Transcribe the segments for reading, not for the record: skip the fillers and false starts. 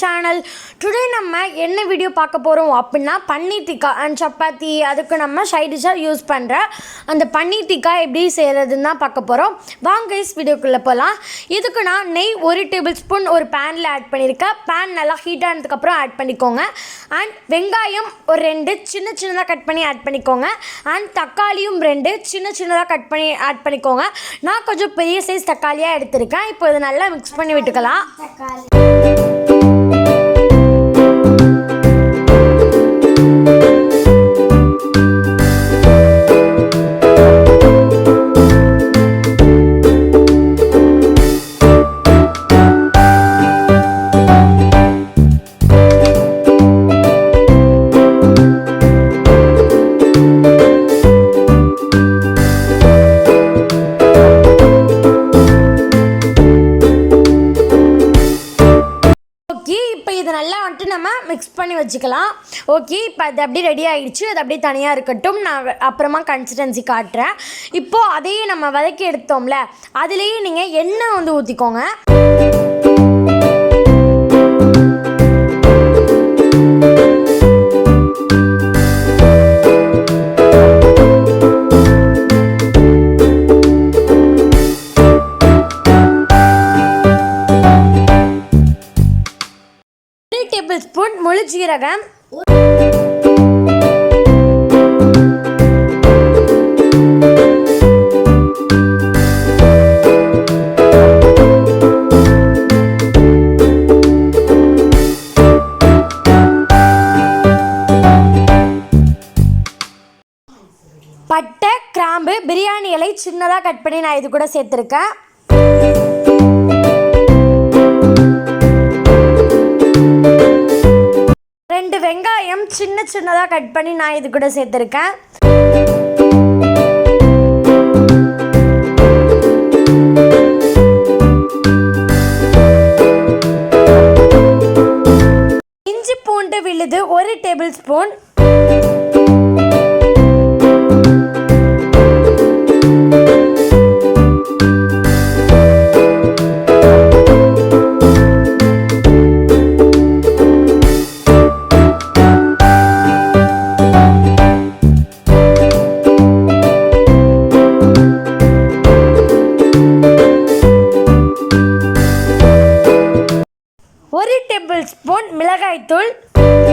Channel. Today நம்ம என்ன video பார்க்க போகிறோம் அப்படின்னா பன்னீர் டிக்கா அண்ட் சப்பாத்தி அதுக்கு நம்ம சைட் டிஷ்ஷாக யூஸ் பண்ணுற அந்த பன்னீர் டிக்கா எப்படி செய்கிறதுன்னு தான் பார்க்க போகிறோம். வாங்க கைஸ் வீடியோக்குள்ளே போகலாம். இதுக்கு நான் நெய் 1 டேபிள் ஸ்பூன் ஒரு பேனில் ஆட் பண்ணியிருக்கேன். பேன் நல்லா ஹீட் ஆனதுக்கப்புறம் ஆட் பண்ணிக்கோங்க. அண்ட் வெங்காயம் ஒரு 2 சின்னதாக கட் பண்ணி ஆட் பண்ணிக்கோங்க. அண்ட் தக்காளியும் 2 சின்னதாக கட் பண்ணி ஆட் பண்ணிக்கோங்க. நான் கொஞ்சம் பெரிய சைஸ் தக்காளியாக எடுத்திருக்கேன். இப்போ இதை நல்லா மிக்ஸ் பண்ணி விட்டுக்கலாம். இப்போ இதை நல்லா வந்துட்டு நம்ம மிக்ஸ் பண்ணி வச்சுக்கலாம். ஓகே, இப்போ அது அப்படியே ரெடி ஆகிடுச்சு. அது அப்படியே தனியாக இருக்கட்டும். நான் அப்புறமா கன்சிஸ்டன்சி காட்டுறேன். இப்போது அதையே நம்ம வதக்கி எடுத்தோம்ல, அதுலேயே நீங்கள் எண்ணெய் வந்து ஊற்றிக்கோங்க. டேபிள் ஸ்பூன் முழு ஜீரகம், 1 பட்டை, கிராம்பு, பிரியாணி இலை சின்னதாக கட் பண்ணி நான் இது கூட சேர்த்துருக்கேன். வெங்காயம் சின்னதாக கட் பண்ணி நான் இது கூட சேர்த்துருக்கேன். இஞ்சி பூண்டு விழுது 1 டேபிள் ஸ்பூன், ஸ்பூன் மிளகாய்த்தூள், 1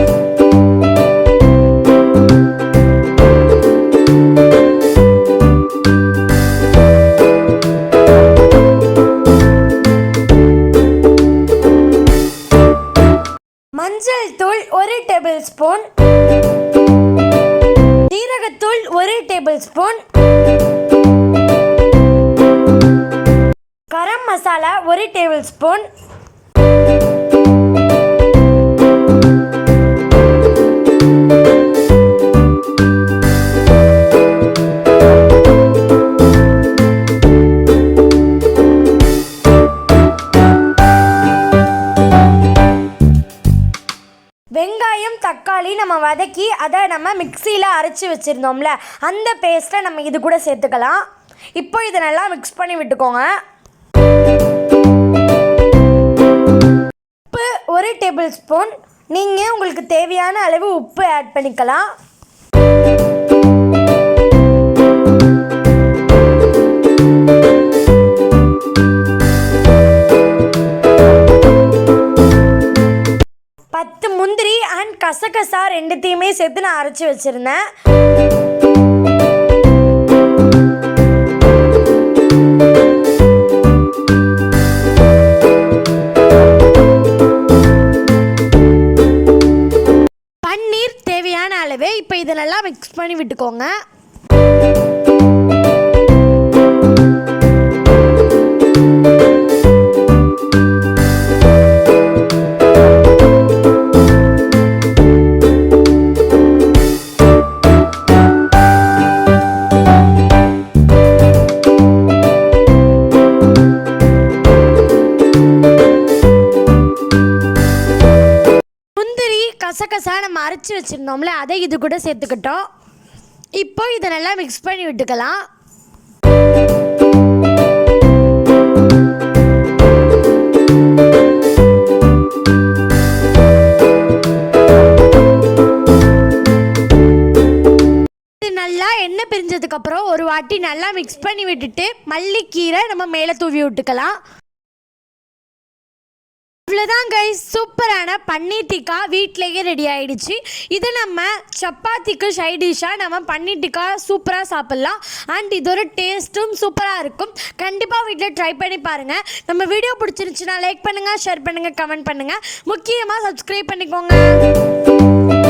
மஞ்சள் தூள் 1 டேபிள் ஸ்பூன், சீரகத்தூள் 1 table spoon, garam masala 1 table spoon, வெங்காயம் தக்காளி நம்ம வதக்கி அதை நம்ம மிக்சியில் அரைச்சி வச்சுருந்தோம்ல, அந்த பேஸ்ட்டை நம்ம இது கூட சேர்த்துக்கலாம். இப்போ இதை நல்லா மிக்ஸ் பண்ணி விட்டுக்கோங்க. உப்பு 1 டேபிள் ஸ்பூன், நீங்கள் உங்களுக்கு தேவையான அளவு உப்பு ஆட் பண்ணிக்கலாம். முந்திரி அண்ட் கசகசா 2த்தையுமே சேர்த்து நான் அரைச்சி வச்சுருந்தேன். பன்னீர் தேவையான அளவு. இப்போ இதை நல்லா மிக்ஸ் பண்ணி விட்டுக்கோங்க. கசகசா நம்ம அரைச்சி வச்சுருந்தோம்ல, அதை இது கூட சேர்த்துக்கிட்டோம். இப்போ இதை நல்லா மிக்ஸ் பண்ணி விட்டுக்கலாம். எண்ணெய் பிரிஞ்சதுக்கப்புறம் ஒரு வாட்டி நல்லா மிக்ஸ் பண்ணி விட்டுட்டு மல்லிக்கீரை நம்ம மேலே தூவி விட்டுக்கலாம். இவ்வளோதான் கைஸ், சூப்பரான பன்னீர் டிக்கா வீட்டிலேயே ரெடி ஆகிடுச்சு. இதை நம்ம சப்பாத்திக்கு சைடிஷாக நம்ம பன்னீர் டிக்கா சூப்பராக சாப்பிட்லாம். அண்ட் இதோட டேஸ்ட்டும் சூப்பராக இருக்கும். கண்டிப்பாக வீட்டில் ட்ரை பண்ணி பாருங்கள். நம்ம வீடியோ பிடிச்சிருந்துச்சுன்னா லைக் பண்ணுங்கள், ஷேர் பண்ணுங்கள், கமெண்ட் பண்ணுங்கள். முக்கியமாக சப்ஸ்கிரைப் பண்ணிக்கோங்க.